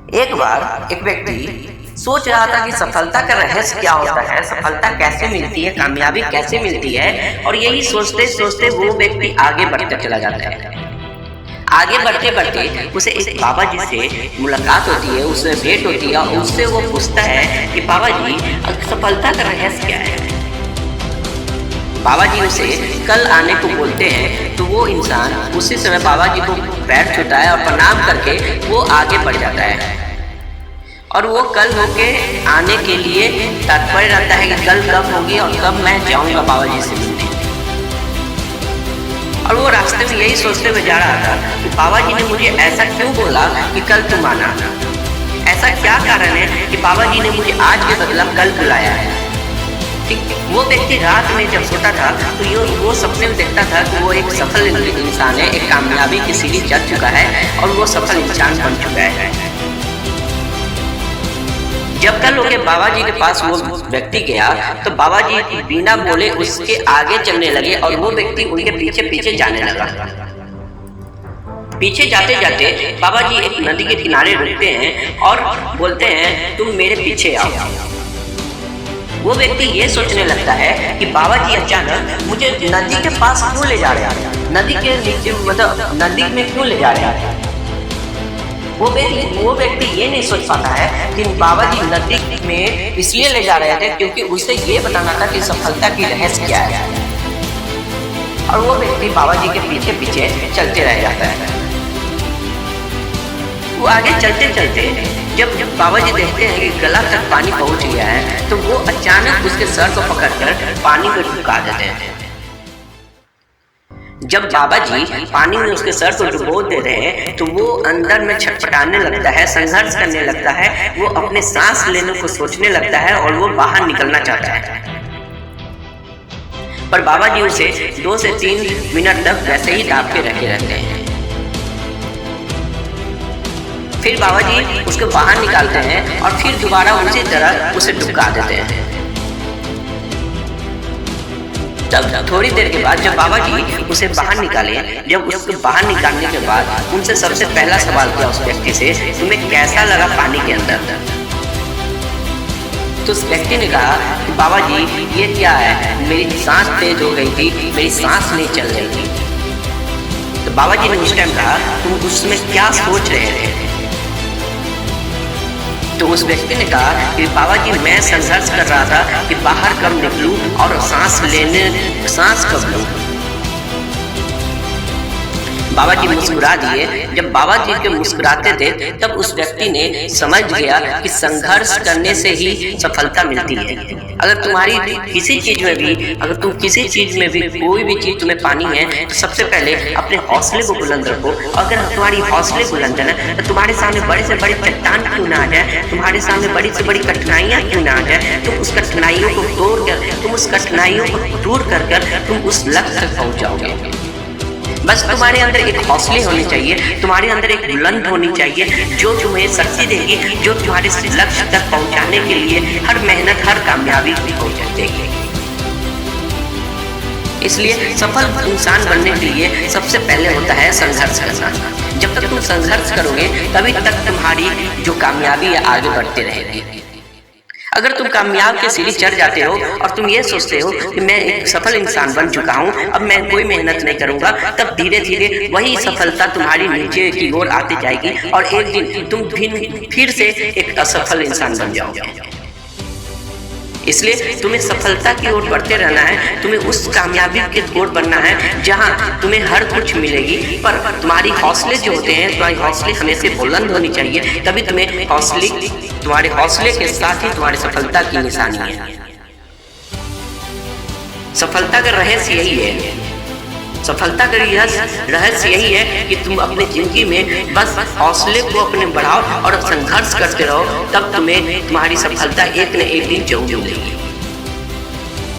एक बार एक व्यक्ति सोच रहा था कि सफलता का रहस्य क्या होता है, सफलता कैसे मिलती है, कामयाबी कैसे मिलती है। और यही सोचते सोचते वो व्यक्ति आगे बढ़ता चला जाता है। आगे बढ़ते बढ़ते उसे एक बाबा जी से मुलाकात होती है, उससे भेंट होती है और उससे वो पूछता है कि बाबा जी सफलता का रहस्य क्या है। बाबा जी उसे कल आने को बोलते हैं, तो वो इंसान उसी समय बाबा जी को पैर छूता है और प्रणाम करके वो आगे बढ़ जाता है। और वो कल होके आने के लिए तत्पर रहता है कि कल कब होगी और कब मैं जाऊंगा बाबा जी से मिलने। और वो रास्ते में यही सोचते हुए जा रहा था कि बाबा जी ने मुझे ऐसा क्यों बोला कि कल तुम आना, ऐसा क्या कारण है कि बाबा जी ने मुझे आज के बदला कल बुलाया है। वो व्यक्ति रात में जब सोता था तो वो सपने में देखता था कि वो एक सफल इंसान है, एक कामयाबी की सीढ़ी चढ़ चुका है और वो सफल इंसान बन चुका है। जब कल होके बाबा जी के पास वो व्यक्ति गया तो बाबा जी बिना बोले उसके आगे चलने लगे और वो व्यक्ति उनके पीछे पीछे जाने लगा। पीछे जाते जाते बाबा जी एक नदी के किनारे रुकते हैं और बोलते हैं तुम मेरे पीछे आओ। वो व्यक्ति ये सोचने लगता है कि बाबा जी अचानक मुझे नदी के पास क्यों ले जा रहे हैं, नदी के नीचे मतलब नदी में क्यों ले जा रहे हैं। वो व्यक्ति ये नहीं सोच पाता है कि बाबा जी नदी में इसलिए ले जा रहे थे क्योंकि उसे ये बताना था कि सफलता की रहस्य क्या है। और वो व्यक्ति बाबा जी के पीछे पीछे चलते रह जाता है। वो आगे चलते चलते जब बाबा जी देखते हैं कि गला तक पानी पहुंच गया है तो वो अचानक उसके सर को पकड़कर पानी में डुबा देते हैं। जब बाबा जी पानी में उसके सर को डुबो देते हैं तो वो अंदर में छटपटाने लगता है, संघर्ष करने लगता है, वो अपने सांस लेने को सोचने लगता है और वो बाहर निकलना चाहता है। पर बाबा जी उसे 2 से 3 मिनट तक वैसे ही दाब के रखे रहते हैं। फिर बाबा जी उसको बाहर निकालते हैं और फिर दोबारा उसी तरह उसे डुबका देते हैं। तब थोड़ी देर के बाद जब बाबा जी उसे बाहर निकाले, जब उसको बाहर निकालने के बाद उनसे सबसे पहला सवाल किया उस व्यक्ति से, तुम्हें कैसा लगा पानी के अंदर। तो उस व्यक्ति ने कहा कि बाबा जी ये क्या है, मेरी सांस तेज हो गई थी, मेरी सांस नहीं चल रही थी। तो बाबा जी ने उस टाइम कहा तुम उसमें क्या सोच रहे थे। तो उस व्यक्ति ने कहा कि बाबा जी मैं संघर्ष कर रहा था कि बाहर कब निकलूं और सांस कब लूं। बाबा जी मुस्कुरा दिए। जब बाबा जी के मुस्कुराते थे तब उस व्यक्ति ने समझ गया कि संघर्ष करने से ही सफलता मिलती है। अगर तुम्हारी किसी चीज में भी, अगर तुम किसी चीज में भी कोई भी चीज तुम्हें पानी है तो सबसे पहले अपने हौसले को बुलंद रखो। अगर तुम्हारी हौसले बुलंद है तो तुम्हारे सामने बड़े से बड़ी चट्टान क्यों ना आ जाए, तुम्हारे सामने बड़ी से बड़ी कठिनाइयां क्यों ना आ जाए, तुम उस कठिनाइयों को तोड़कर, तुम उस कठिनाइयों को दूर कर तुम उस लक्ष्य तक पहुंच जाओगे। बस तुम्हारे अंदर एक हौसले होने चाहिए, तुम्हारे अंदर एक बुलंद होनी चाहिए जो तुम्हें शक्ति देगी, जो तुम्हारे लक्ष्य तक पहुंचाने के लिए हर मेहनत, हर कामयाबी पहुंचा देगी। इसलिए सफल इंसान बनने के लिए सबसे पहले होता है संघर्ष करना। जब तक तुम संघर्ष करोगे तभी तक तुम्हारी जो कामयाबी है आगे बढ़ते रहेगी। अगर तुम कामयाब की सीढ़ी चढ़ जाते हो और तुम ये सोचते हो कि मैं एक सफल इंसान बन चुका हूँ, अब मैं कोई मेहनत नहीं करूंगा, तब धीरे धीरे वही सफलता तुम्हारी नीचे की ओर आती जाएगी और एक दिन तुम फिर से एक असफल इंसान बन जाओगे। इसलिए तुम्हें सफलता की ओर बढ़ते रहना है, तुम्हें उस कामयाबी की ओर बढ़ना है जहां तुम्हें हर कुछ मिलेगी। पर तुम्हारी हौसले जो होते हैं, तुम्हारी हौसले हमेशा बुलंद होनी चाहिए, तभी तुम्हारे हौसले के साथ ही तुम्हारी सफलता की निशानी है। सफलता का रहस्य यही है, सफलता का रहस्य यही है कि तुम अपने जिंदगी में बस हौसले को अपने बढ़ाओ और संघर्ष करते रहो, तब तुम्हें तुम्हारी सफलता एक न एक दिन जरूर मिलेगी।